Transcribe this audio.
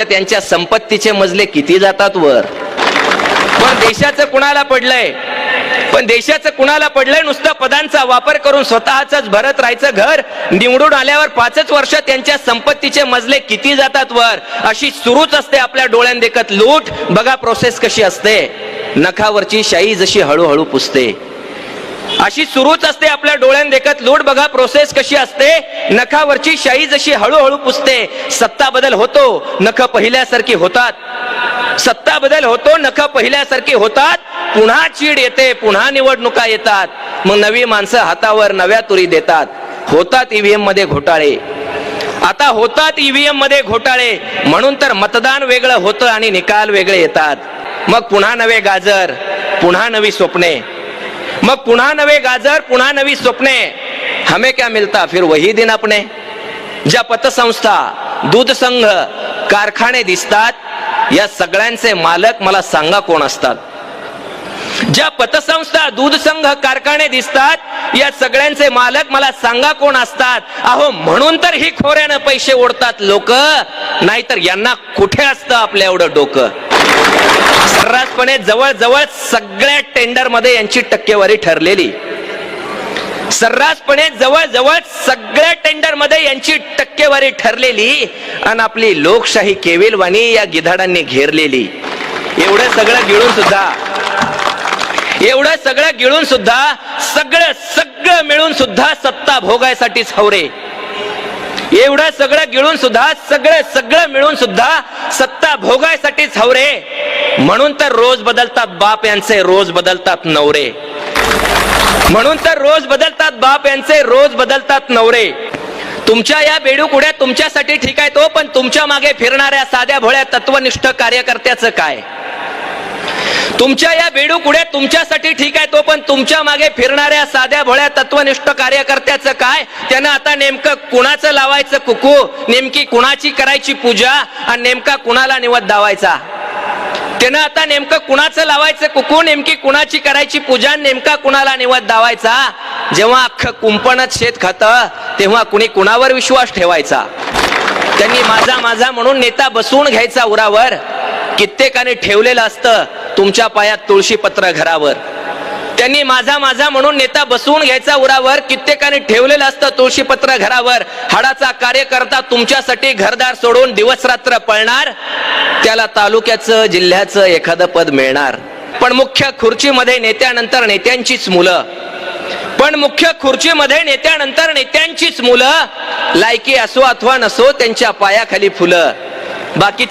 त्यांच्या संपत्तीचे मजले किती जातात वर. पण देशाचं कुणाला पडलंय, नुसतं पदांचा वापर करून स्वतःच भरत राहायचं घर. निवडून आल्यावर 5 वर्ष त्यांच्या संपत्तीचे मजले किती जातात वर. अशी सुरूच असते आपल्या डोळ्यात देखत लूट. बघा प्रोसेस कशी असते. नखावरची शाई जशी हळूहळू पुसते, अशी सुरूच असते आपल्या डोळ्यात देखत लूट. बघा प्रोसेस कशी असते. नखावरची शाई जशी हळूहळू पुसते. सत्ता बदल होतो, नख पहिल्यासारखी होतात. सत्ता बदल होतो, नख पहिल्यासारखी होतात. पुन्हा चीड येते, पुन्हा निवडणुका येतात. मग नवी माणसं हातावर नव्या तुरी देतात. होतात ईव्हीएम मध्ये घोटाळे. आता होतात ईव्हीएम मध्ये घोटाळे. म्हणून तर मतदान वेगळं होतं आणि निकाल वेगळे येतात. मग पुन्हा नवे गाजर, पुन्हा नवी स्वप्ने. मग पुन्हा नवे गाजर, पुन्हा नवी स्वप्ने. हमें क्या मिलता फिर वही दिन अपने. ज्या पतसंस्था, दूध संघ, कारखाने दिसतात, या सगळ्यांचे मालक मला सांगा कोण असतात. ज्या पतसंस्था, दूध संघ, कारखाने दिसतात, या सगळ्यांचे मालक मला सांगा कोण असतात. अहो म्हणून तर ही खोऱ्यानं पैसे ओढतात लोक. नाहीतर यांना कुठे असतं आपल्या एवढं डोकं. सर्रासपणे जवळ सगळ्या टेंडर मध्ये यांची टक्केवारी ठरलेली. सर्रासपणे जवळ सगळ्या टेंडर मध्ये यांची टक्केवारी ठरलेली. आणि आपली लोकशाही केविलवाणी या गिधाडांनी घेरलेली. एवढं सगळं गिळून सुद्धा सगळं मिळून सुद्धा सत्ता भोगायसाठीच हवरे. एवढं सगळं गिळून सुद्धा सगळं मिळून सुद्धा सत्ता भोगायसाठीच हवरे. म्हणून तर रोज बदलतात बाप यांचे, रोज बदलतात नवरे. म्हणून तर रोज बदलतात बाप यांचे, रोज बदलतात नवरे. तुमच्या या बेडूकुड्या तुमच्यासाठी ठीक आहे तो, पण तुमच्या मागे फिरणाऱ्या साध्या भोळ्या तत्वनिष्ठ कार्यकर्त्याचं काय. तुमच्या या बेडूकुड्या तुमच्यासाठी ठीक आहे तो, पण तुमच्या मागे फिरणाऱ्या साध्या भोळ्या तत्वनिष्ठ कार्यकर्त्याचं काय. त्यानं आता नेमकं कुणाचं लावायचं कुकू, नेमकी कुणाची करायची पूजा, आणि नेमका कुणाला निवद दावायचा. त्यानं आता नेमकं कुणाचं लावायचं कुकू, नेमकी कुणाची करायची पूजा, नेमका कुणाला निवद दावायचा. जेव्हा अख्खं कुंपणच शेत खातं, तेव्हा कुणी कुणावर विश्वास ठेवायचा. त्यांनी माझा म्हणून नेता बसवून घ्यायचा उरावर. कित्येकाने ठेवलेलं असतं तुमच्या पायात तुळशी पत्र घरावर. त्यांनी माझा म्हणून नेता बसवून घ्यायचा उरावर. कित्येकाने ठेवलेलं असतं तुळशी पत्र घरावर. हाडाचा कार्यकर्ता तुमच्यासाठी घरदार सोडून दिवस रात्र पळणार. त्याला तालुक्याचं, जिल्ह्याचं एखादं पद मिळणार. पण मुख्य खुर्चीमध्ये नेत्यानंतर नेत्यांचीच मुलं. लायकी असो अथवा नसो त्यांच्या पायाखाली फुलं. बाकी